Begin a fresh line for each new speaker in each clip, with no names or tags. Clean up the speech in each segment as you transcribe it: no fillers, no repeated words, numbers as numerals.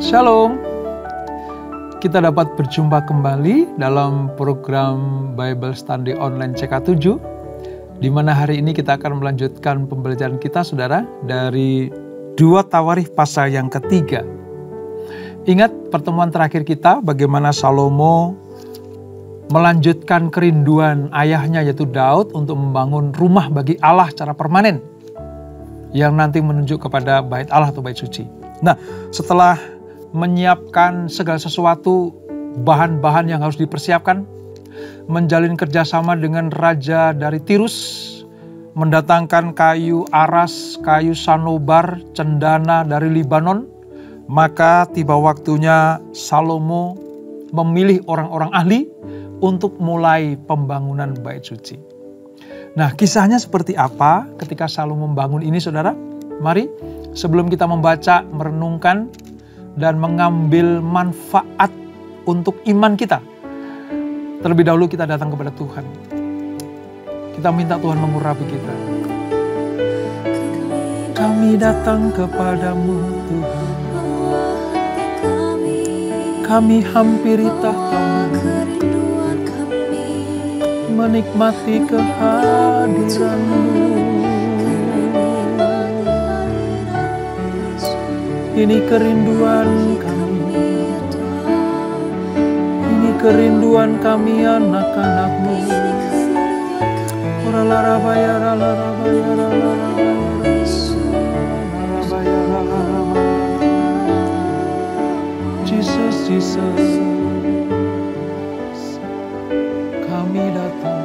Shalom. Kita dapat berjumpa kembali dalam program Bible Study Online CK7, di mana hari ini kita akan melanjutkan pembelajaran kita, saudara, dari 2 Tawarikh pasal yang ketiga. Ingat pertemuan terakhir kita bagaimana Salomo melanjutkan kerinduan ayahnya yaitu Daud untuk membangun rumah bagi Allah secara permanen, yang nanti menunjuk kepada bait Allah atau bait suci. Nah, setelah menyiapkan segala sesuatu, bahan-bahan yang harus dipersiapkan, menjalin kerjasama dengan raja dari Tirus, mendatangkan kayu aras, kayu sanobar, cendana dari Libanon, maka tiba waktunya Salomo memilih orang-orang ahli untuk mulai pembangunan bait suci. Nah, kisahnya seperti apa ketika Salomo membangun ini, saudara? Mari, sebelum kita membaca, merenungkan, dan mengambil manfaat untuk iman kita, terlebih dahulu kita datang kepada Tuhan. Kita minta Tuhan mengurapi kita. Kami datang kepadamu Tuhan, kami hampiri tahta-Mu, menikmati kehadiran-Mu. Ini kerinduan kami, ini kerinduan kami anak-anak-Mu. Jesus, Jesus, kami datang.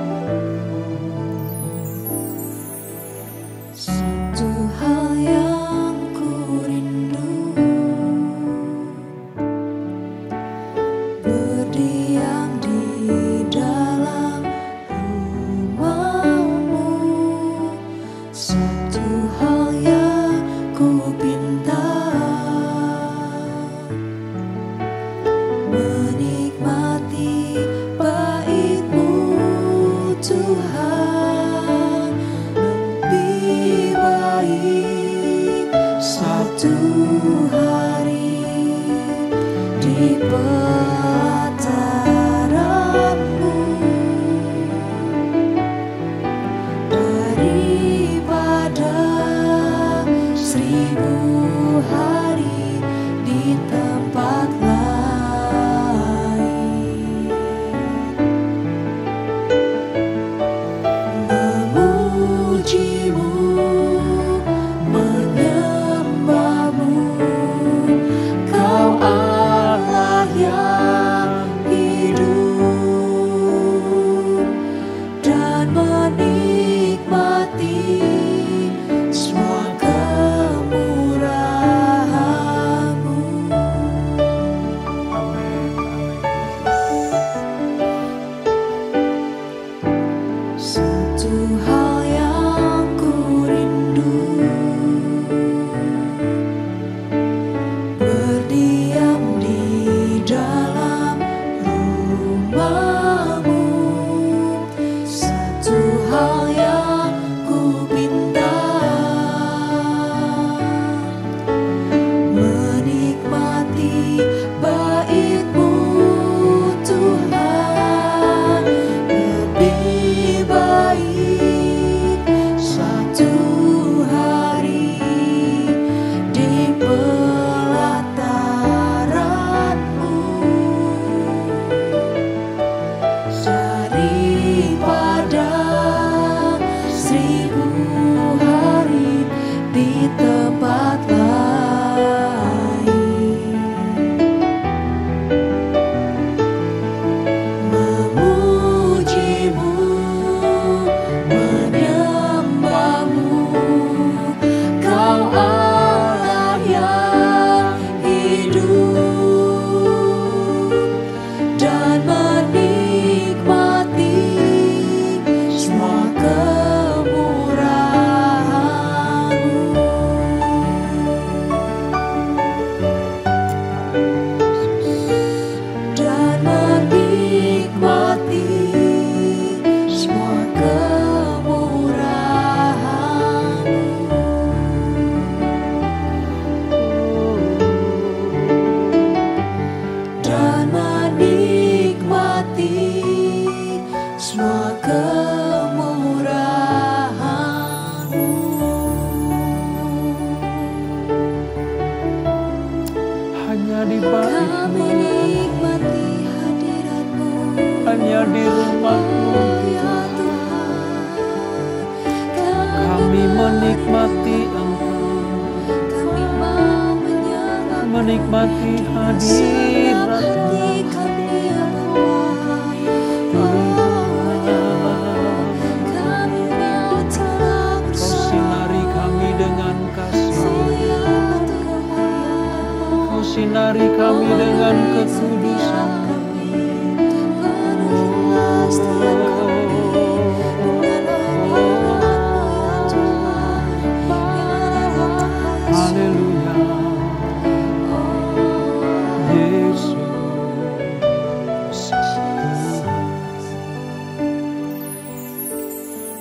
Kau Allah yang
hanya di bait-Mu, hanya di rumah-Mu. Kami menikmati Engkau, menikmati hadirat-Mu. Kau sinari kami dengan kasih, Kau sinari kami dengan kekudusan. Haleluya, Yesus.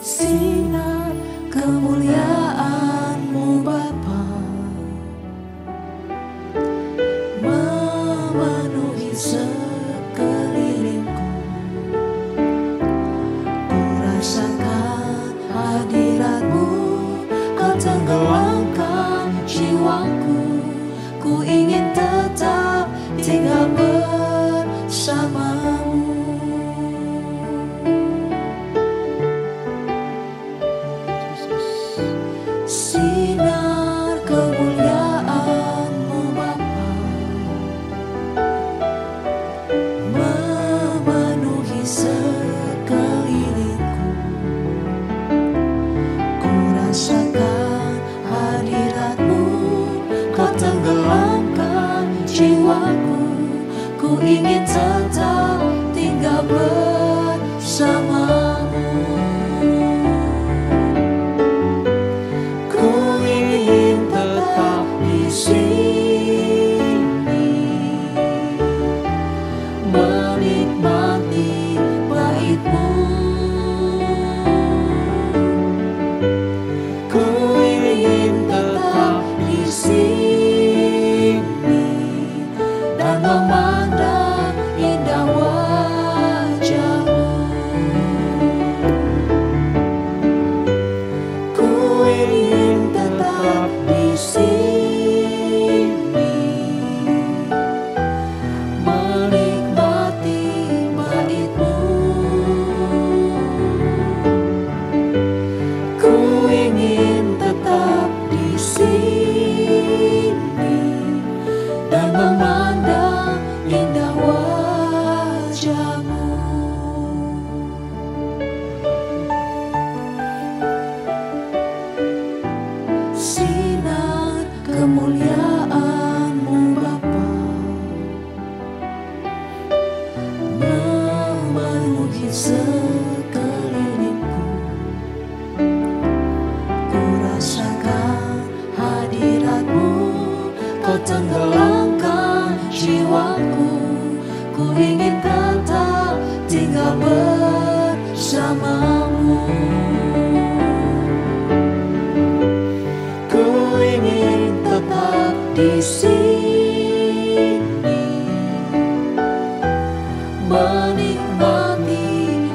Sinar kemuliaan-Mu Bapa memenuhi sekelilingku. Ku rasakan hadirat-Mu, Kau tenggelamkan jiwaku. Ku ingin tetap tinggal bersama-Mu. Sinar kemuliaan-Mu Bapa memenuhi sekelilingku. Ku rasakan hadirat-Mu, Kau tenggelamkan jiwaku. Ku ingin tetap tinggal bersama-Mu. Menikmati bait-Mu, ku ingin tetap di sini dan memandang indah wajah-Mu. Ku ingin tetap di sini dan memandang indah wajah-Mu. Sinar kemuliaan-Mu Bapa memenuhi sekelilingku. Ku rasakan hadirat-Mu, Kau tenggelamkan jiwaku. Ku ingin tetap tinggal bersama-Mu. Ku ingin tetap di sini menikmati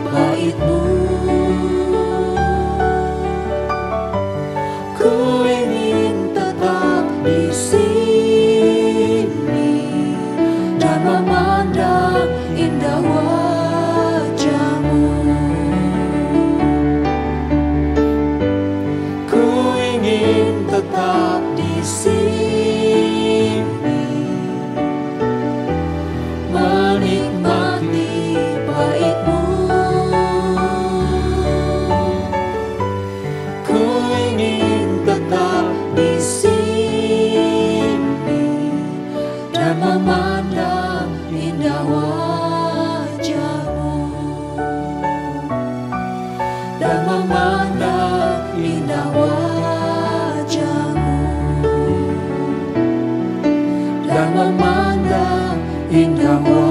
bait-Mu. Ku ingin tetap di sini dan memandang indah wajah-Mu. Ku ingin tetap di sini menikmati bait-Mu. Ku ingin tetap di sini dan memandang indah wajah-Mu, dan memandang indah wajah-Mu, dan memandang indah wajah-Mu.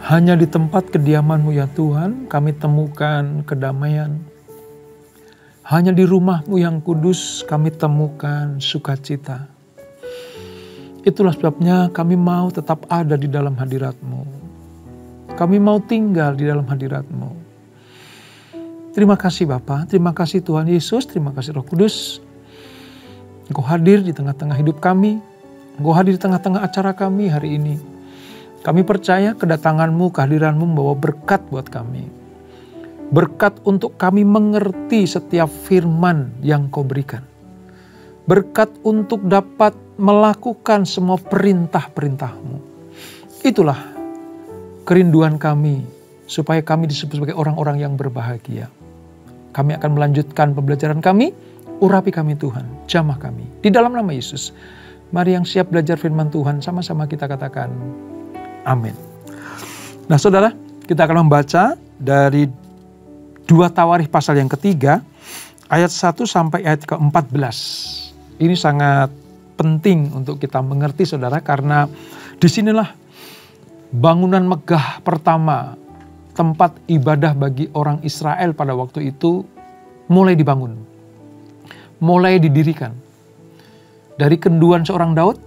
Hanya di tempat kediaman-Mu ya Tuhan, kami temukan kedamaian. Hanya di rumah-Mu yang kudus, kami temukan sukacita. Itulah sebabnya kami mau tetap ada di dalam hadirat-Mu. Kami mau tinggal di dalam hadirat-Mu. Terima kasih Bapa, terima kasih Tuhan Yesus, terima kasih Roh Kudus. Engkau hadir di tengah-tengah hidup kami, Engkau hadir di tengah-tengah acara kami hari ini. Kami percaya kedatangan-Mu, kehadiran-Mu membawa berkat buat kami. Berkat untuk kami mengerti setiap firman yang Kau berikan. Berkat untuk dapat melakukan semua perintah-perintah-Mu. Itulah kerinduan kami, supaya kami disebut sebagai orang-orang yang berbahagia. Kami akan melanjutkan pembelajaran kami, urapi kami Tuhan, jamah kami. Di dalam nama Yesus, mari yang siap belajar firman Tuhan, sama-sama kita katakan, amin. Nah saudara, kita akan membaca dari 2 Tawarikh pasal yang ketiga, ayat 1 sampai ayat ke-14. Ini sangat penting untuk kita mengerti saudara, karena disinilah bangunan megah pertama, tempat ibadah bagi orang Israel pada waktu itu mulai dibangun, mulai didirikan. Dari kenduan seorang Daud,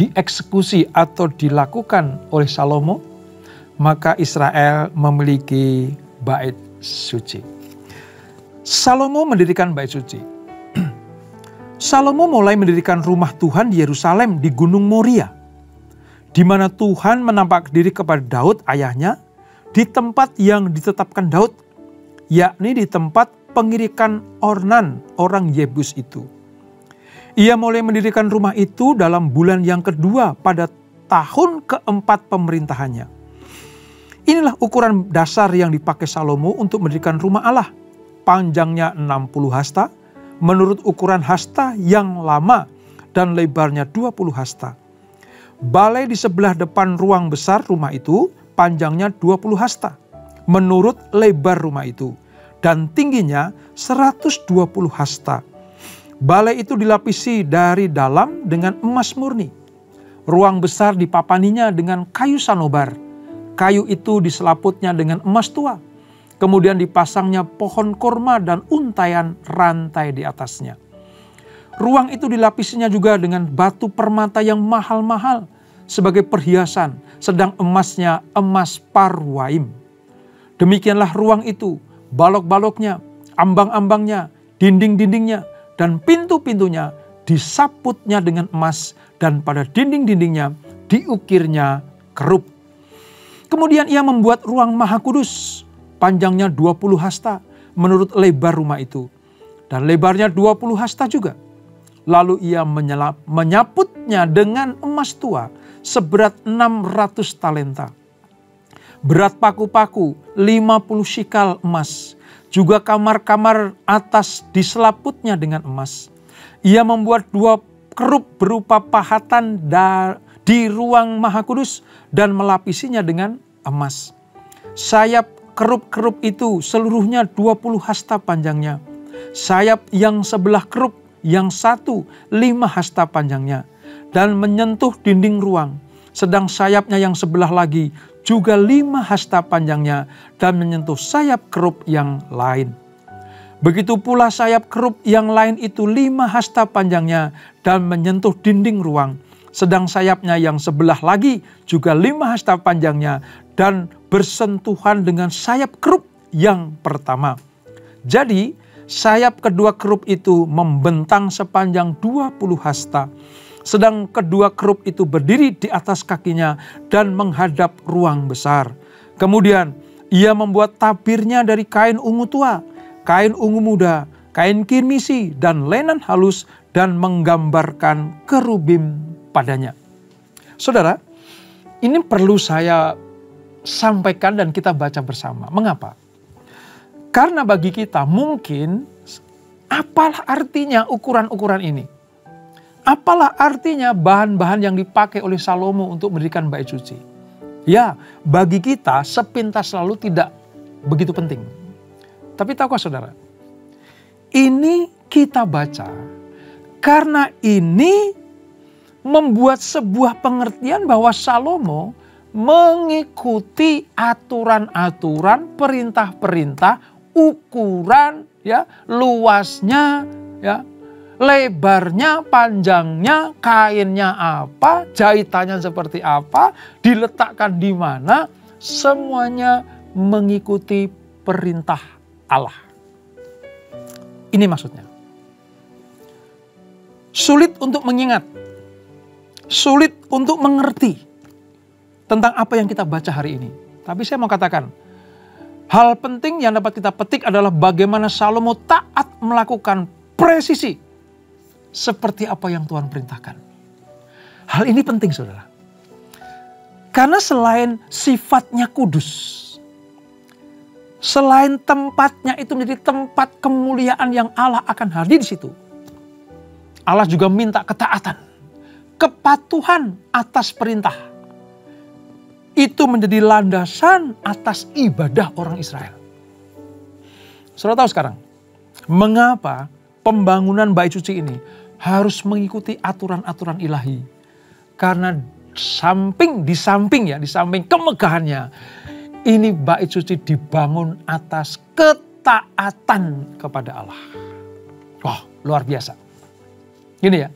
dieksekusi atau dilakukan oleh Salomo, maka Israel memiliki bait suci. Salomo mendirikan bait suci. Salomo mulai mendirikan rumah Tuhan di Yerusalem di Gunung Moria, di mana Tuhan menampak diri kepada Daud ayahnya, di tempat yang ditetapkan Daud, yakni di tempat pengirikan Ornan orang Yebus itu. Ia mulai mendirikan rumah itu dalam bulan yang kedua pada tahun keempat pemerintahannya. Inilah ukuran dasar yang dipakai Salomo untuk mendirikan rumah Allah. Panjangnya 60 hasta, menurut ukuran hasta yang lama, dan lebarnya 20 hasta. Balai di sebelah depan ruang besar rumah itu panjangnya 20 hasta menurut lebar rumah itu, dan tingginya 120 hasta. Balai itu dilapisi dari dalam dengan emas murni. Ruang besar dipapaninya dengan kayu sanobar. Kayu itu diselaputnya dengan emas tua. Kemudian dipasangnya pohon korma dan untaian rantai di atasnya. Ruang itu dilapisinya juga dengan batu permata yang mahal-mahal sebagai perhiasan, sedang emasnya emas parwaim. Demikianlah ruang itu, balok-baloknya, ambang-ambangnya, dinding-dindingnya, dan pintu-pintunya disaputnya dengan emas, dan pada dinding-dindingnya diukirnya kerup. Kemudian ia membuat ruang maha kudus, panjangnya 20 hasta menurut lebar rumah itu, dan lebarnya 20 hasta juga. Lalu ia menyaputnya dengan emas tua seberat 600 talenta. Berat paku-paku 50 shikal emas. Juga kamar-kamar atas diselaputnya dengan emas. Ia membuat 2 kerup berupa pahatan di ruang maha kudus dan melapisinya dengan emas. Sayap kerup-kerup itu seluruhnya 20 hasta panjangnya. Sayap yang sebelah kerup yang satu 5 hasta panjangnya, dan menyentuh dinding ruang. Sedang sayapnya yang sebelah lagi juga 5 hasta panjangnya, dan menyentuh sayap kerup yang lain. Begitu pula sayap kerup yang lain itu 5 hasta panjangnya, dan menyentuh dinding ruang. Sedang sayapnya yang sebelah lagi juga 5 hasta panjangnya, dan bersentuhan dengan sayap kerup yang pertama. Jadi sayap kedua kerup itu membentang sepanjang 20 hasta. Sedang kedua kerup itu berdiri di atas kakinya dan menghadap ruang besar. Kemudian ia membuat tabirnya dari kain ungu tua, kain ungu muda, kain kirmisi, dan lenan halus, dan menggambarkan kerubim padanya. Saudara, ini perlu saya sampaikan dan kita baca bersama. Mengapa? Karena bagi kita mungkin, apalah artinya ukuran-ukuran ini? Apalah artinya bahan-bahan yang dipakai oleh Salomo untuk mendirikan bait suci? Ya, bagi kita sepintas lalu tidak begitu penting. Tapi tahukah saudara? Ini kita baca karena ini membuat sebuah pengertian bahwa Salomo mengikuti aturan-aturan, perintah-perintah, ukuran, ya, luasnya, ya, lebarnya, panjangnya, kainnya apa, jahitannya seperti apa, diletakkan di mana, semuanya mengikuti perintah Allah. Ini maksudnya. Sulit untuk mengingat, sulit untuk mengerti tentang apa yang kita baca hari ini. Tapi saya mau katakan, hal penting yang dapat kita petik adalah bagaimana Salomo taat melakukan presisi seperti apa yang Tuhan perintahkan. Hal ini penting, saudara. Karena selain sifatnya kudus, selain tempatnya itu menjadi tempat kemuliaan yang Allah akan hadir di situ, Allah juga minta ketaatan, kepatuhan atas perintah. Itu menjadi landasan atas ibadah orang Israel. Saudara tahu sekarang, mengapa pembangunan bait suci ini harus mengikuti aturan-aturan ilahi? Karena di samping kemegahannya, ini bait suci dibangun atas ketaatan kepada Allah. Wah, luar biasa. Gini ya,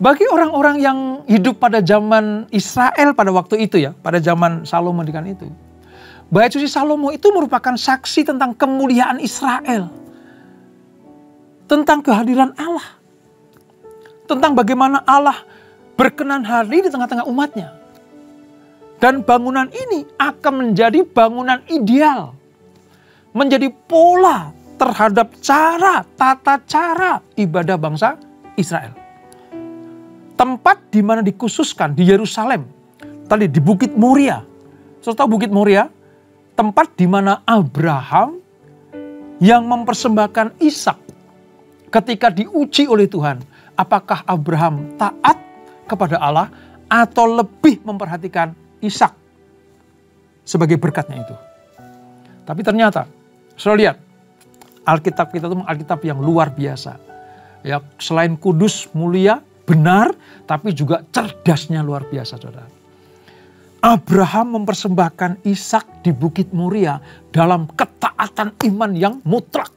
bagi orang-orang yang hidup pada zaman Israel pada waktu itu ya, pada zaman Salomo itu, bait suci Salomo itu merupakan saksi tentang kemuliaan Israel, tentang kehadiran Allah, tentang bagaimana Allah berkenan hadir di tengah-tengah umatnya. Dan bangunan ini akan menjadi bangunan ideal, menjadi pola terhadap tata cara ibadah bangsa Israel. Tempat di mana dikhususkan di Yerusalem, tadi di Bukit Moria. Saudara tahu Bukit Moria? Tempat di mana Abraham yang mempersembahkan Ishak ketika diuji oleh Tuhan. Apakah Abraham taat kepada Allah atau lebih memperhatikan Ishak sebagai berkatnya itu? Tapi ternyata, saudara lihat, Alkitab kita itu Alkitab yang luar biasa. Ya, selain kudus, mulia, benar, tapi juga cerdasnya luar biasa, saudara. Abraham mempersembahkan Ishak di Bukit Moria dalam ketaatan iman yang mutlak.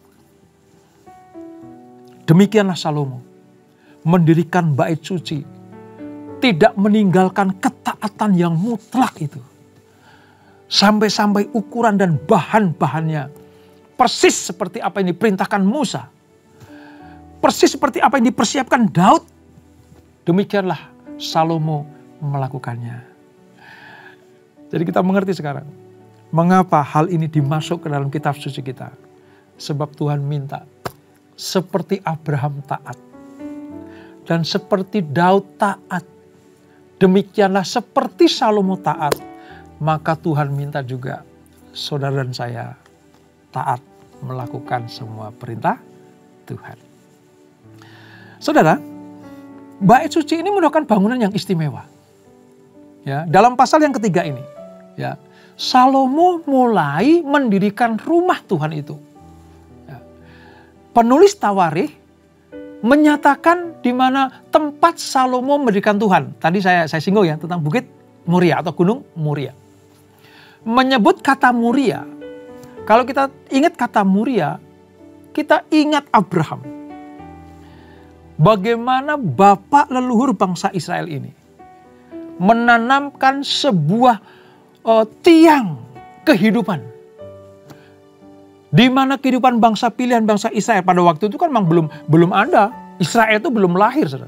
Demikianlah Salomo mendirikan bait suci, tidak meninggalkan ketaatan yang mutlak itu. Sampai-sampai ukuran dan bahan-bahannya persis seperti apa yang diperintahkan Musa. Persis seperti apa yang dipersiapkan Daud. Demikianlah Salomo melakukannya. Jadi kita mengerti sekarang mengapa hal ini dimasuk ke dalam kitab suci kita. Sebab Tuhan minta seperti Abraham taat dan seperti Daud taat, demikianlah seperti Salomo taat. Maka Tuhan minta juga saudara dan saya taat melakukan semua perintah Tuhan. Saudara, bait suci ini merupakan bangunan yang istimewa. Ya, dalam pasal yang ketiga ini, ya, Salomo mulai mendirikan rumah Tuhan itu. Ya. Penulis Tawarikh menyatakan di mana tempat Salomo mendirikan Tuhan. Tadi saya singgung ya tentang Bukit Moria atau Gunung Moria. Menyebut kata Moria. Kalau kita ingat kata Moria, kita ingat Abraham. Bagaimana bapak leluhur bangsa Israel ini menanamkan sebuah tiang kehidupan. Di mana kehidupan bangsa pilihan bangsa Israel pada waktu itu kan memang belum ada. Israel itu belum lahir, saudara.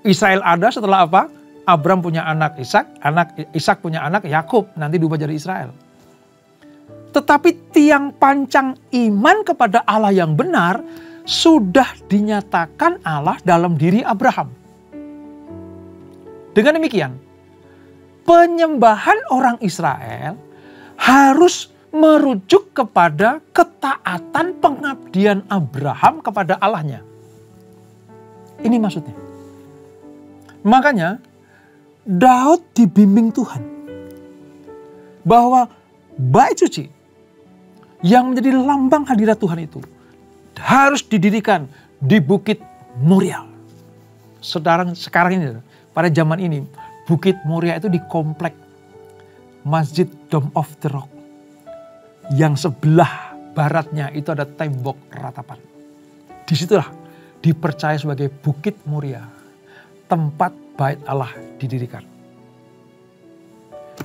Israel ada setelah apa? Abraham punya anak Ishak punya anak Yakub, nanti diubah jadi Israel. Tetapi tiang pancang iman kepada Allah yang benar sudah dinyatakan Allah dalam diri Abraham. Dengan demikian, penyembahan orang Israel harus merujuk kepada ketaatan pengabdian Abraham kepada Allahnya. Ini maksudnya. Makanya Daud dibimbing Tuhan bahwa bait suci yang menjadi lambang hadirat Tuhan itu harus didirikan di Bukit Moria. Sekarang ini, pada zaman ini, Bukit Moria itu di komplek Masjid Dome of the Rock. Yang sebelah baratnya itu ada tembok ratapan. Disitulah dipercaya sebagai Bukit Moria, tempat bait Allah didirikan.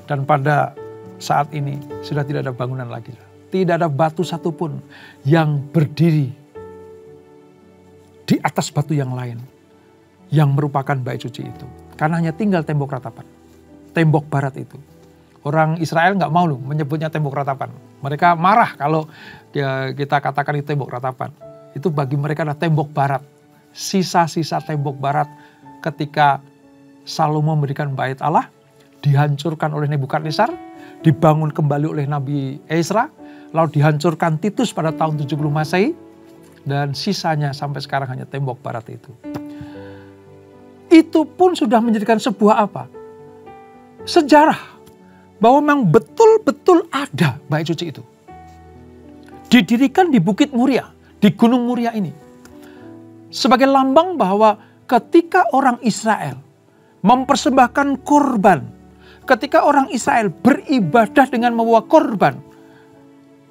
Dan pada saat ini sudah tidak ada bangunan lagi. Tidak ada batu satupun yang berdiri di atas batu yang lain yang merupakan bait suci itu. Karena hanya tinggal tembok ratapan. Tembok barat itu. Orang Israel nggak mau loh menyebutnya tembok ratapan. Mereka marah kalau kita katakan itu tembok ratapan. Itu bagi mereka adalah tembok barat. Sisa-sisa tembok barat ketika Salomo memberikan bait Allah. Dihancurkan oleh Nebukadnezar. Dibangun kembali oleh Nabi Ezra. Lalu dihancurkan Titus pada tahun 70 Masehi. Dan sisanya sampai sekarang hanya tembok barat itu. Itu pun sudah menjadikan sebuah apa? Sejarah. Bahwa memang betul-betul ada bait suci itu. Didirikan di Bukit Muria. Di Gunung Muria ini. Sebagai lambang bahwa ketika orang Israel mempersembahkan korban. Ketika orang Israel beribadah dengan membawa korban.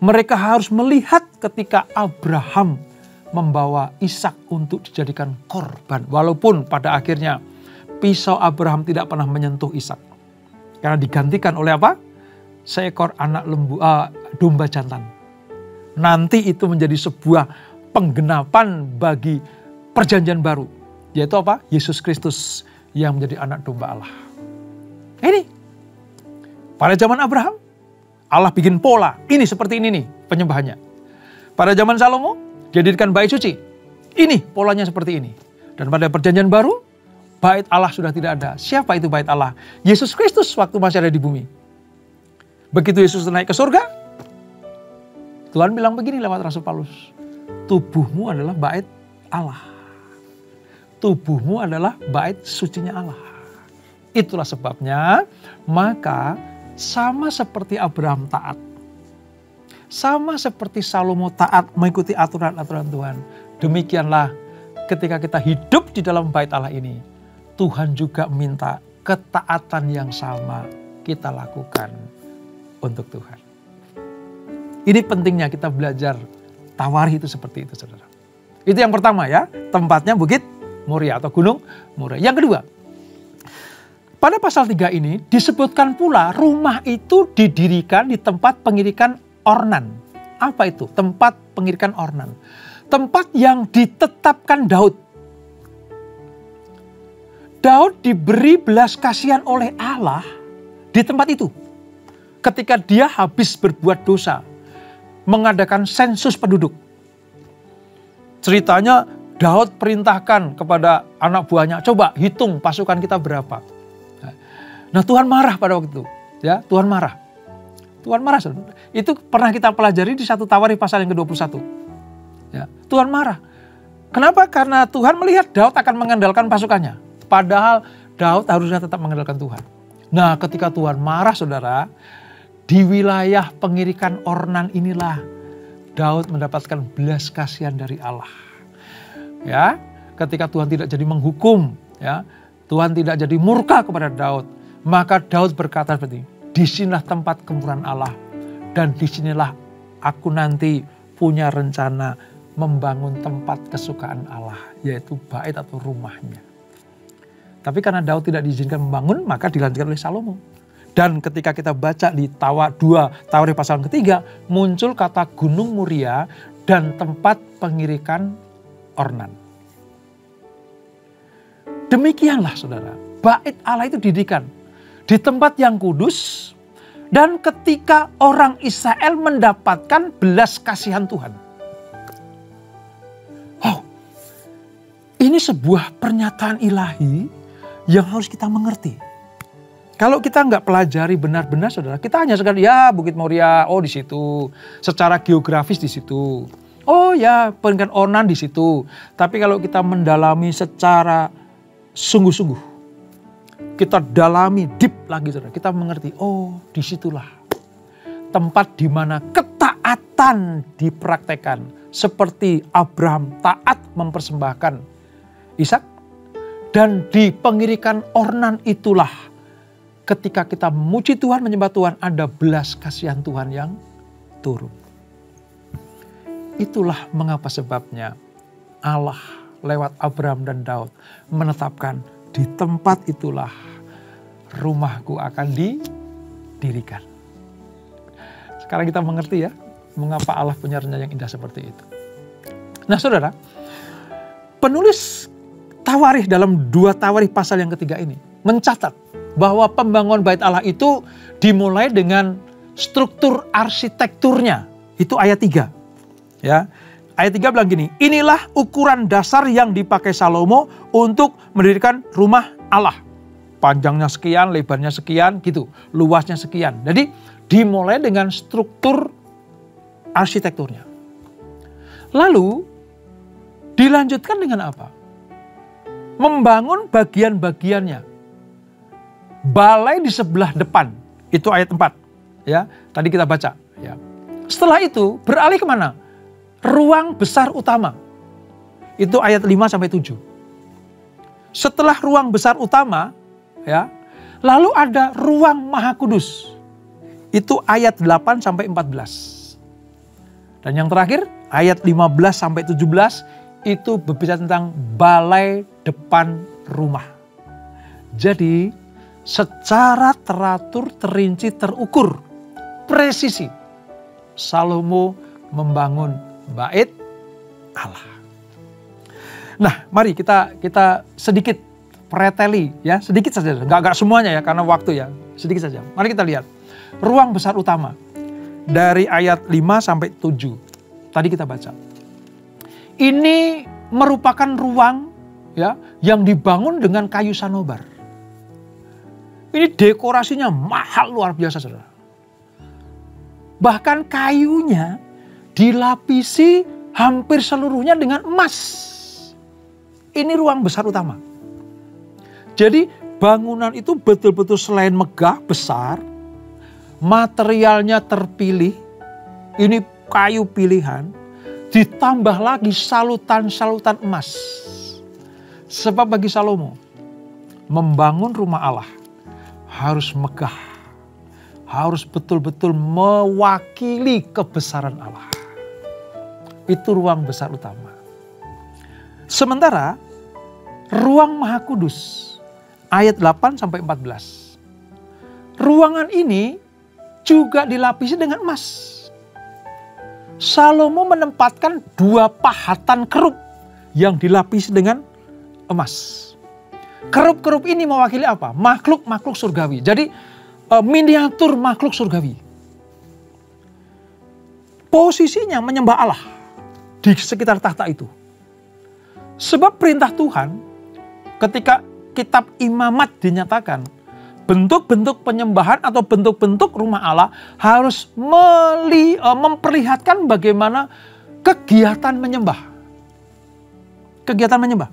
Mereka harus melihat ketika Abraham membawa Ishak untuk dijadikan korban. Walaupun pada akhirnya pisau Abraham tidak pernah menyentuh Ishak. Karena digantikan oleh apa? Seekor anak domba jantan. Nanti itu menjadi sebuah penggenapan bagi perjanjian baru. Yaitu apa? Yesus Kristus yang menjadi anak domba Allah. Ini. Pada zaman Abraham, Allah bikin pola. Ini seperti ini nih penyembahannya. Pada zaman Salomo, dijadikan bait suci. Ini polanya seperti ini. Dan pada perjanjian baru, bait Allah sudah tidak ada. Siapa itu bait Allah? Yesus Kristus waktu masih ada di bumi. Begitu Yesus naik ke surga, Tuhan bilang begini lewat Rasul Paulus. Tubuhmu adalah bait Allah. Tubuhmu adalah bait sucinya Allah. Itulah sebabnya, maka sama seperti Abraham taat. Sama seperti Salomo taat mengikuti aturan-aturan Tuhan. Demikianlah ketika kita hidup di dalam bait Allah ini. Tuhan juga minta ketaatan yang sama kita lakukan untuk Tuhan. Ini pentingnya kita belajar tawarikh itu seperti itu, saudara. Itu yang pertama ya. Tempatnya Bukit Muria atau Gunung Muria. Yang kedua. Pada pasal 3 ini disebutkan pula rumah itu didirikan di tempat pengirikan ornan. Apa itu? Tempat pengirikan ornan. Tempat yang ditetapkan Daud. Daud diberi belas kasihan oleh Allah di tempat itu. Ketika dia habis berbuat dosa. Mengadakan sensus penduduk. Ceritanya Daud perintahkan kepada anak buahnya. Coba hitung pasukan kita berapa. Nah Tuhan marah pada waktu itu. Ya, Tuhan marah. Tuhan marah. Itu pernah kita pelajari di 1 Tawarikh pasal yang ke-21. Ya, Tuhan marah. Kenapa? Karena Tuhan melihat Daud akan mengandalkan pasukannya. Padahal Daud harusnya tetap mengandalkan Tuhan. Nah ketika Tuhan marah saudara, di wilayah pengirikan ornan inilah Daud mendapatkan belas kasihan dari Allah. Ya, ketika Tuhan tidak jadi menghukum, ya, Tuhan tidak jadi murka kepada Daud. Maka Daud berkata seperti ini, disinilah tempat kemurahan Allah. Dan disinilah aku nanti punya rencana membangun tempat kesukaan Allah. Yaitu bait atau rumahnya. Tapi karena Daud tidak diizinkan membangun, maka dilanjutkan oleh Salomo. Dan ketika kita baca di Tawarikh pasal ketiga, muncul kata Gunung Muria dan tempat pengirikan ornan. Demikianlah saudara, bait Allah itu didirikan di tempat yang kudus, dan ketika orang Israel mendapatkan belas kasihan Tuhan. Oh, ini sebuah pernyataan ilahi yang harus kita mengerti. Kalau kita nggak pelajari benar-benar saudara, kita hanya sekadar ya Bukit Muria, oh di situ, secara geografis di situ. Oh ya, pengirikan ornan di situ. Tapi kalau kita mendalami secara sungguh-sungguh, kita dalami deep lagi saudara, kita mengerti, oh disitulah tempat di mana ketaatan dipraktekkan. Seperti Abraham taat mempersembahkan Ishak, dan di pengirikan ornan itulah ketika kita memuji Tuhan, menyembah Tuhan, ada belas kasihan Tuhan yang turun. Itulah mengapa sebabnya Allah lewat Abraham dan Daud menetapkan di tempat itulah rumahku akan didirikan. Sekarang kita mengerti ya, Mengapa Allah punya rencana yang indah seperti itu? Nah saudara, penulis Tawarikh dalam 2 Tawarikh pasal yang ketiga ini mencatat bahwa pembangunan bait Allah itu dimulai dengan struktur arsitekturnya. Itu ayat 3. Ya. Ayat 3 bilang gini, inilah ukuran dasar yang dipakai Salomo untuk mendirikan rumah Allah. Panjangnya sekian, lebarnya sekian, gitu. Luasnya sekian. Jadi dimulai dengan struktur arsitekturnya. Lalu dilanjutkan dengan apa? Membangun bagian-bagiannya. Balai di sebelah depan. Itu ayat 4. Ya, tadi kita baca. Ya. Setelah itu beralih kemana? Ruang besar utama. Itu ayat 5-7. Setelah ruang besar utama, ya, lalu ada ruang Maha Kudus. Itu ayat 8-14. Dan yang terakhir, ayat 15-17 itu berbicara tentang balai depan rumah. Jadi, secara teratur, terinci, terukur, presisi, Salomo membangun bait Allah. Nah, mari kita sedikit preteli ya, sedikit saja, nggak semuanya ya karena waktu ya, sedikit saja. Mari kita lihat ruang besar utama dari ayat 5-7. Tadi kita baca. Ini merupakan ruang ya yang dibangun dengan kayu sanobar. Ini dekorasinya mahal luar biasa, saudara. Bahkan kayunya dilapisi hampir seluruhnya dengan emas. Ini ruang besar utama. Jadi bangunan itu betul-betul selain megah, besar, materialnya terpilih, ini kayu pilihan, ditambah lagi salutan-salutan emas. Sebab bagi Salomo, membangun rumah Allah harus megah, harus betul-betul mewakili kebesaran Allah. Itu ruang besar utama. Sementara ruang Maha Kudus, ayat 8-14. Ruangan ini juga dilapisi dengan emas. Salomo menempatkan 2 pahatan kerup yang dilapisi dengan emas. Kerup-kerup ini mewakili apa? Makhluk-makhluk surgawi. Jadi miniatur makhluk surgawi. Posisinya menyembah Allah di sekitar tahta itu. Sebab perintah Tuhan ketika kitab Imamat dinyatakan, bentuk-bentuk penyembahan atau bentuk-bentuk rumah Allah harus memperlihatkan bagaimana kegiatan menyembah. Kegiatan menyembah.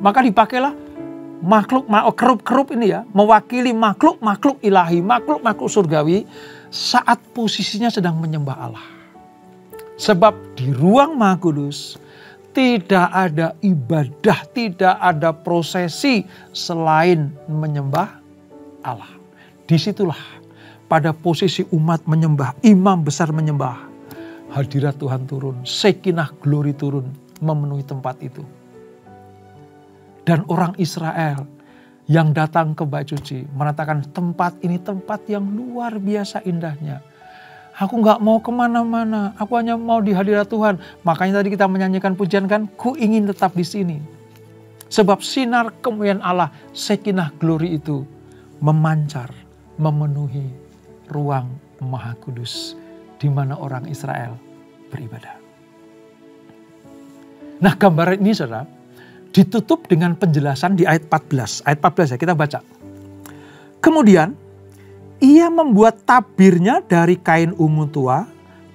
Maka dipakailah kerup-kerup ini ya, mewakili makhluk-makhluk ilahi, makhluk-makhluk surgawi saat posisinya sedang menyembah Allah. Sebab di ruang Maha Kudus tidak ada ibadah, tidak ada prosesi selain menyembah Allah. Disitulah pada posisi umat menyembah, imam besar menyembah, hadirat Tuhan turun, Shekinah glory turun memenuhi tempat itu. Dan orang Israel yang datang ke Bait Suci mengatakan tempat ini tempat yang luar biasa indahnya. Aku gak mau kemana-mana, aku hanya mau di hadirat Tuhan. Makanya tadi kita menyanyikan pujian kan, ku ingin tetap di sini. Sebab sinar kemuliaan Allah, Shekinah glory itu memancar, memenuhi ruang Maha Kudus di mana orang Israel beribadah. Nah, gambaran ini saudara ditutup dengan penjelasan di ayat 14. Ayat 14 ya, kita baca. Kemudian ia membuat tabirnya dari kain ungu tua,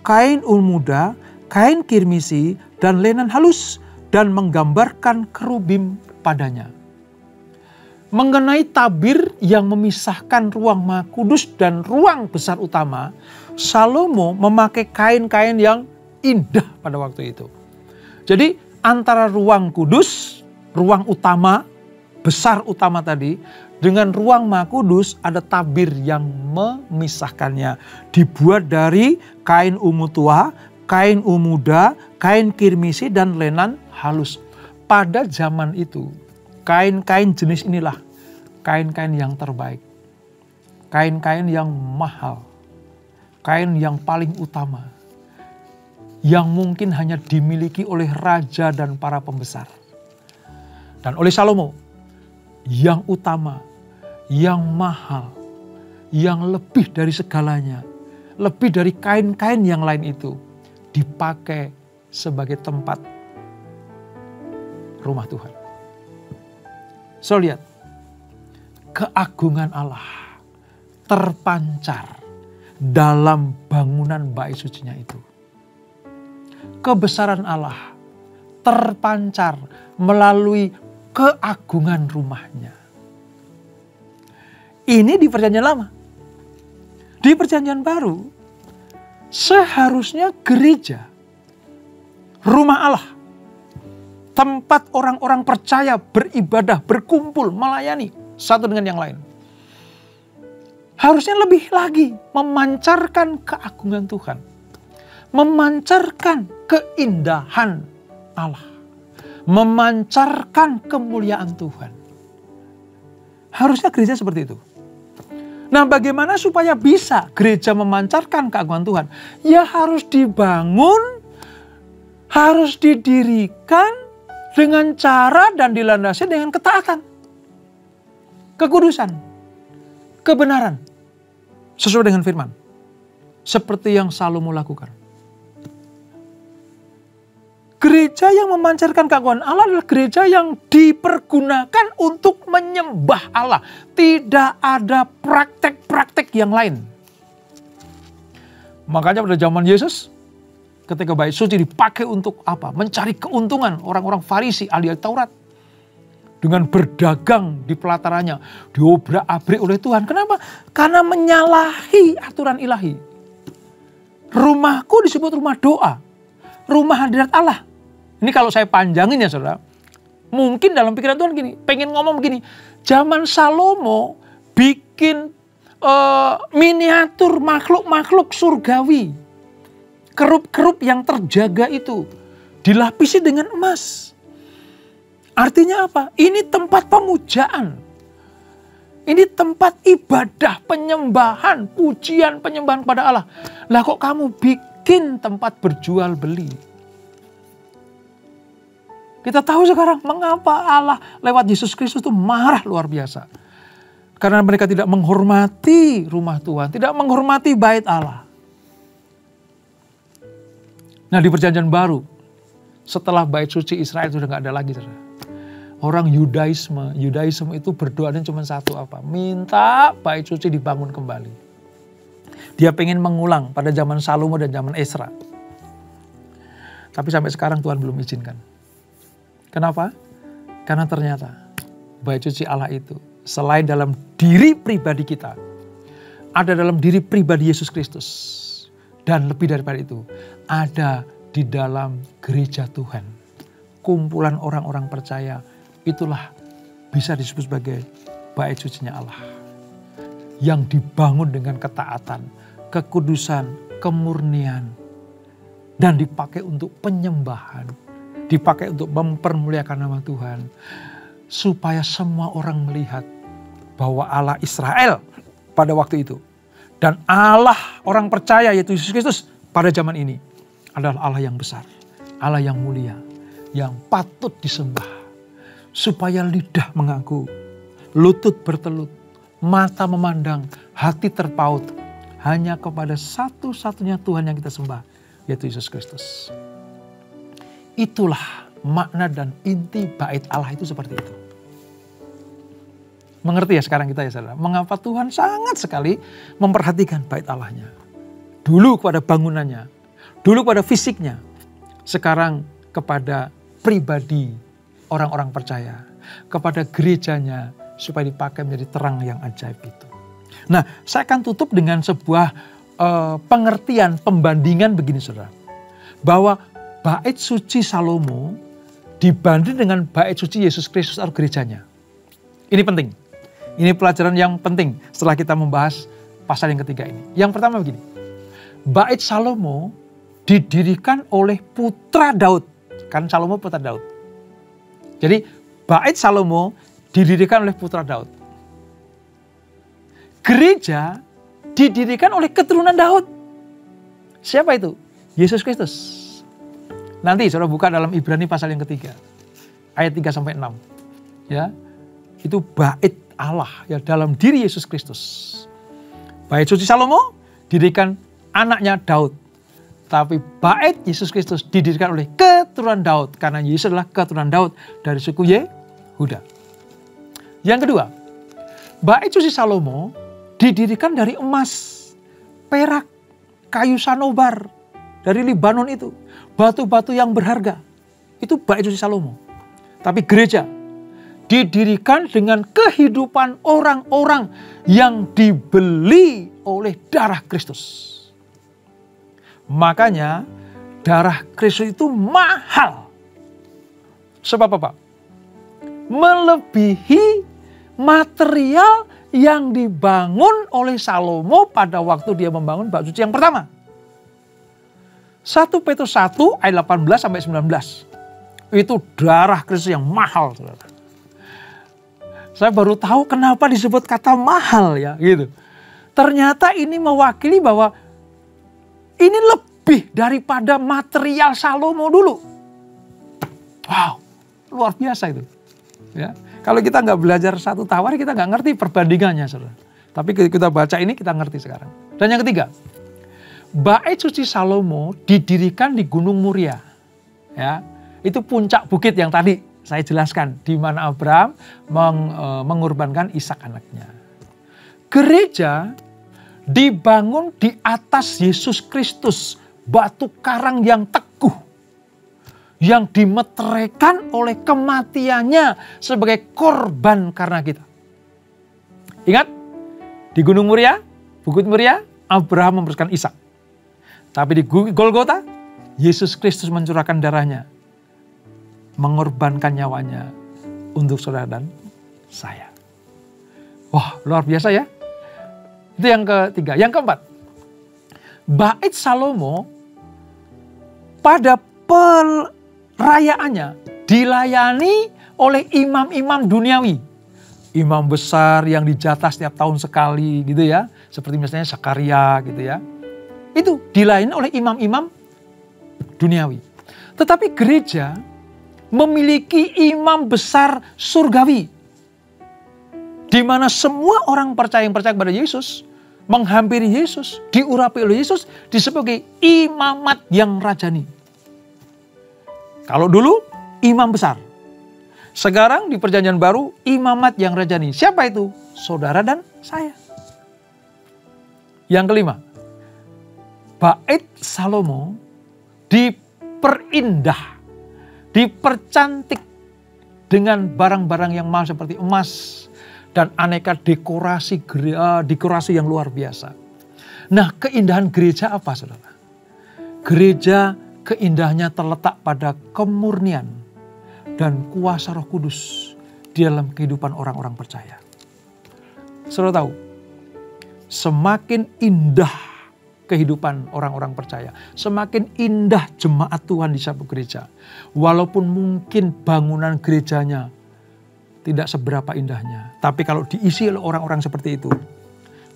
kain ungu muda, kain kirmisi, dan lenan halus, dan menggambarkan kerubim padanya. Mengenai tabir yang memisahkan ruang Maha Kudus dan ruang besar utama, Salomo memakai kain-kain yang indah pada waktu itu. Jadi antara ruang kudus, ruang utama, besar utama tadi, dengan ruang Maha Kudus ada tabir yang memisahkannya. Dibuat dari kain ungu tua, kain ungu muda, kain kirmisi, dan lenan halus. Pada zaman itu, kain-kain jenis inilah kain-kain yang terbaik. Kain-kain yang mahal. Kain yang paling utama. yang mungkin hanya dimiliki oleh raja dan para pembesar. Dan oleh Salomo, yang utama, yang mahal, yang lebih dari segalanya, lebih dari kain-kain yang lain itu, dipakai sebagai tempat rumah Tuhan. So lihat, keagungan Allah terpancar dalam bangunan bait sucinya itu. Kebesaran Allah terpancar melalui keagungan rumahnya. Ini di Perjanjian Lama. Di Perjanjian Baru, seharusnya gereja, rumah Allah, tempat orang-orang percaya beribadah, berkumpul, melayani satu dengan yang lain, harusnya lebih lagi memancarkan keagungan Tuhan, memancarkan keindahan Allah, memancarkan kemuliaan Tuhan. Harusnya gereja seperti itu. Nah, bagaimana supaya bisa gereja memancarkan keagungan Tuhan? Ya harus dibangun, harus didirikan dengan cara dan dilandasi dengan ketaatan, kekudusan, kebenaran, sesuai dengan firman. Seperti yang Salomo lakukan. Gereja yang memancarkan keagungan Allah adalah gereja yang dipergunakan untuk menyembah Allah. Tidak ada praktek-praktek yang lain. Makanya pada zaman Yesus, ketika bait suci dipakai untuk apa? Mencari keuntungan orang-orang Farisi, ahli Taurat. Dengan berdagang di pelatarannya, diobrak-abrik oleh Tuhan. Kenapa? Karena menyalahi aturan ilahi. Rumahku disebut rumah doa, rumah hadirat Allah. Ini kalau saya panjangin ya saudara, mungkin dalam pikiran Tuhan gini, pengen ngomong begini, zaman Salomo bikin miniatur makhluk-makhluk surgawi, kerup-kerup yang terjaga itu dilapisi dengan emas. Artinya apa? Ini tempat pemujaan, ini tempat ibadah, penyembahan, pujian, penyembahan kepada Allah. Lah kok kamu bikin tempat berjual beli? Kita tahu sekarang mengapa Allah lewat Yesus Kristus itu marah luar biasa. Karena mereka tidak menghormati rumah Tuhan, tidak menghormati bait Allah. Nah, di Perjanjian Baru, setelah bait suci Israel sudah nggak ada lagi. Orang Yudaisme itu berdoanya cuma satu apa? Minta bait suci dibangun kembali. Dia pengen mengulang pada zaman Salomo dan zaman Esra. Tapi sampai sekarang Tuhan belum izinkan. Kenapa? Karena ternyata bait suci Allah itu selain dalam diri pribadi kita, ada dalam diri pribadi Yesus Kristus. Dan lebih daripada itu, ada di dalam gereja Tuhan. Kumpulan orang-orang percaya, itulah bisa disebut sebagai bait sucinya Allah. Yang dibangun dengan ketaatan, kekudusan, kemurnian. Dan dipakai untuk penyembahan. Dipakai untuk mempermuliakan nama Tuhan. Supaya semua orang melihat bahwa Allah Israel pada waktu itu. Dan Allah orang percaya yaitu Yesus Kristus pada zaman ini. Adalah Allah yang besar. Allah yang mulia. Yang patut disembah. Supaya lidah mengaku. Lutut bertelut. Mata memandang. Hati terpaut. Hanya kepada satu-satunya Tuhan yang kita sembah. Yaitu Yesus Kristus. Itulah makna dan inti bait Allah itu seperti itu. Mengerti ya sekarang kita ya saudara? Mengapa Tuhan sangat sekali memperhatikan bait Allahnya. Dulu kepada bangunannya. Dulu kepada fisiknya. Sekarang kepada pribadi orang-orang percaya. Kepada gerejanya supaya dipakai menjadi terang yang ajaib itu. Nah, saya akan tutup dengan sebuah pengertian, pembandingan begini saudara. Bahwa bait suci Salomo dibanding dengan bait suci Yesus Kristus atau gerejanya. Ini penting. Ini pelajaran yang penting setelah kita membahas pasal yang ketiga ini. Yang pertama begini. Bait Salomo didirikan oleh putra Daud. Kan Salomo putra Daud. Jadi bait Salomo didirikan oleh putra Daud. Gereja didirikan oleh keturunan Daud. Siapa itu? Yesus Kristus. Nanti saudara buka dalam Ibrani pasal yang ketiga. Ayat 3 sampai 6. Ya. Itu bait Allah ya dalam diri Yesus Kristus. Bait suci Salomo didirikan anaknya Daud. Tapi bait Yesus Kristus didirikan oleh keturunan Daud. Karena Yesus adalah keturunan Daud dari suku Yehuda. Yang kedua, bait suci Salomo didirikan dari emas, perak, kayu sanobar, dari Libanon itu. Batu-batu yang berharga. Itu bait suci Salomo. Tapi gereja didirikan dengan kehidupan orang-orang yang dibeli oleh darah Kristus. Makanya darah Kristus itu mahal. Sebab apa? Melebihi material yang dibangun oleh Salomo pada waktu dia membangun bait suci yang pertama. 1 Petrus 1 ayat 18 sampai 19. Itu darah Kristus yang mahal, saudara. Saya baru tahu kenapa disebut kata mahal ya, gitu. Ternyata ini mewakili bahwa ini lebih daripada material Salomo dulu. Wow, luar biasa itu. Ya, kalau kita nggak belajar satu tawar, kita nggak ngerti perbandingannya, saudara. Tapi kita baca ini, kita ngerti sekarang. Dan yang ketiga, bait suci Salomo didirikan di Gunung Muria. Ya, itu puncak bukit yang tadi saya jelaskan, di mana Abraham mengorbankan Ishak anaknya. Gereja dibangun di atas Yesus Kristus, batu karang yang teguh, yang dimeteraikan oleh kematiannya sebagai korban karena kita. Ingat, di Gunung Muria, Bukit Muria, Abraham mempersembahkan Ishak. Tapi di Golgota, Yesus Kristus mencurahkan darahnya, mengorbankan nyawanya untuk saudara dan saya. Wah, luar biasa ya. Itu yang ketiga. Yang keempat, bait Salomo pada perayaannya dilayani oleh imam-imam duniawi. Imam besar yang dijatah setiap tahun sekali gitu ya. Seperti misalnya Zakaria gitu ya. Itu dilayani oleh imam-imam duniawi. Tetapi gereja memiliki imam besar surgawi, di mana semua orang yang percaya kepada Yesus, menghampiri Yesus, diurapi oleh Yesus, disebut sebagai imamat yang rajani. Kalau dulu imam besar, sekarang di perjanjian baru imamat yang rajani. Siapa itu? Saudara dan saya. Yang kelima, bait Salomo diperindah, dipercantik dengan barang-barang yang mahal seperti emas dan aneka dekorasi yang luar biasa. Nah, keindahan gereja apa, saudara? Gereja keindahannya terletak pada kemurnian dan kuasa Roh Kudus di dalam kehidupan orang-orang percaya. Saudara tahu, semakin indah kehidupan orang-orang percaya, semakin indah jemaat Tuhan di satu gereja. Walaupun mungkin bangunan gerejanya tidak seberapa indahnya, tapi kalau diisi oleh orang-orang seperti itu,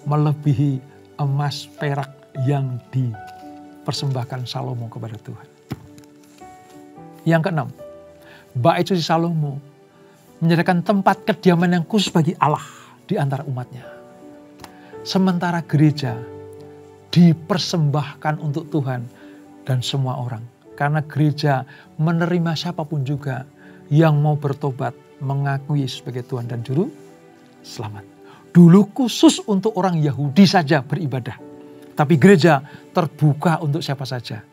melebihi emas perak yang dipersembahkan Salomo kepada Tuhan. Yang keenam, bait suci Salomo menyediakan tempat kediaman yang khusus bagi Allah di antara umatnya. Sementara gereja dipersembahkan untuk Tuhan dan semua orang. Karena gereja menerima siapapun juga yang mau bertobat, mengakui Yesus sebagai Tuhan dan Juru Selamat. Dulu khusus untuk orang Yahudi saja beribadah. Tapi gereja terbuka untuk siapa saja.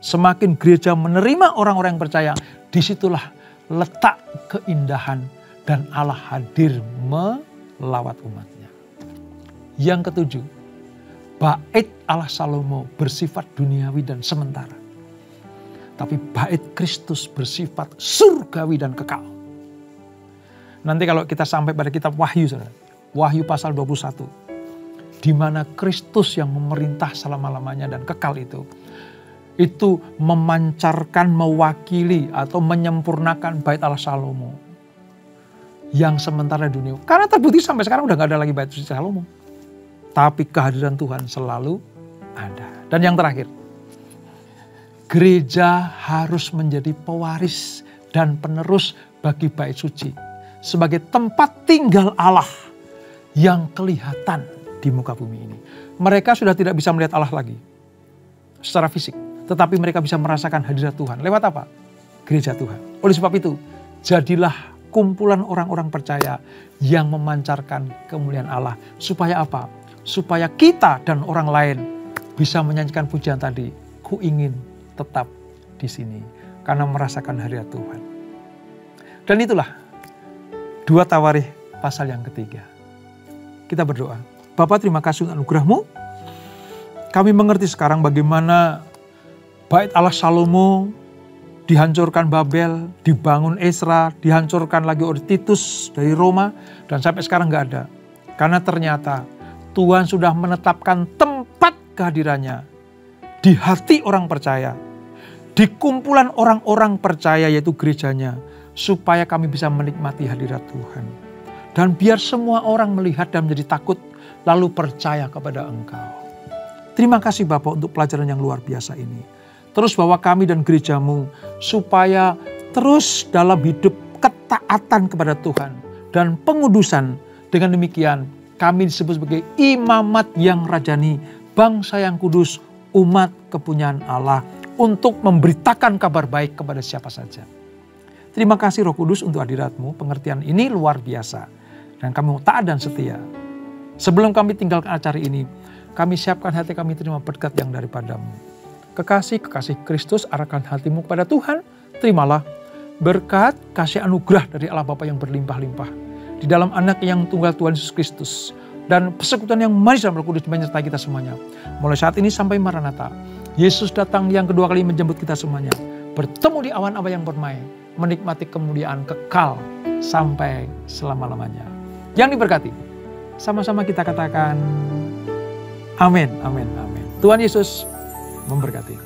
Semakin gereja menerima orang-orang yang percaya, disitulah letak keindahan dan Allah hadir melawat umatnya. Yang ketujuh, bait Allah Salomo bersifat duniawi dan sementara. Tapi bait Kristus bersifat surgawi dan kekal. Nanti kalau kita sampai pada kitab Wahyu, saudara, Wahyu pasal 21. Di mana Kristus yang memerintah selama-lamanya dan kekal itu memancarkan, mewakili atau menyempurnakan bait Allah Salomo. Yang sementara dunia. Karena terbukti sampai sekarang udah gak ada lagi bait suci Salomo. Tapi kehadiran Tuhan selalu ada. Dan yang terakhir, gereja harus menjadi pewaris dan penerus bagi bait suci. Sebagai tempat tinggal Allah yang kelihatan di muka bumi ini. Mereka sudah tidak bisa melihat Allah lagi secara fisik. Tetapi mereka bisa merasakan hadirat Tuhan. Lewat apa? Gereja Tuhan. Oleh sebab itu, jadilah kumpulan orang-orang percaya yang memancarkan kemuliaan Allah. Supaya apa? Supaya kita dan orang lain bisa menyanyikan pujian tadi. Ku ingin tetap di sini. Karena merasakan hadirat Tuhan. Dan itulah 2 Tawarikh pasal yang ketiga. Kita berdoa. Bapa, terima kasih untuk anugerah-Mu. Kami mengerti sekarang bagaimana bait Allah Salomo dihancurkan Babel, dibangun Ezra, dihancurkan lagi oleh Titus dari Roma, dan sampai sekarang gak ada. Karena ternyata Tuhan sudah menetapkan tempat kehadirannya di hati orang percaya, di kumpulan orang-orang percaya yaitu gerejanya, supaya kami bisa menikmati hadirat Tuhan. Dan biar semua orang melihat dan menjadi takut, lalu percaya kepada Engkau. Terima kasih Bapak untuk pelajaran yang luar biasa ini. Terus bawa kami dan gerejamu supaya terus dalam hidup ketaatan kepada Tuhan dan pengudusan. Dengan demikian kami disebut sebagai imamat yang rajani, bangsa yang kudus, umat kepunyaan Allah untuk memberitakan kabar baik kepada siapa saja. Terima kasih Roh Kudus untuk hadirat-Mu, pengertian ini luar biasa. Dan kami mau taat dan setia. Sebelum kami tinggalkan acara ini, kami siapkan hati kami terima berkat yang daripada-Mu. Kekasih Kristus, arahkan hatimu kepada Tuhan. Terimalah berkat kasih anugerah dari Allah Bapa yang berlimpah-limpah. Di dalam anak yang tunggal Tuhan Yesus Kristus. Dan persekutuan yang manis dalam Roh Kudus menyertai kita semuanya. Mulai saat ini sampai Maranatha. Yesus datang yang kedua kali menjemput kita semuanya. Bertemu di awan-awan yang bermain. Menikmati kemuliaan kekal sampai selama-lamanya. Yang diberkati. Sama-sama kita katakan amin, amin, amin. Tuhan Yesus memberkati.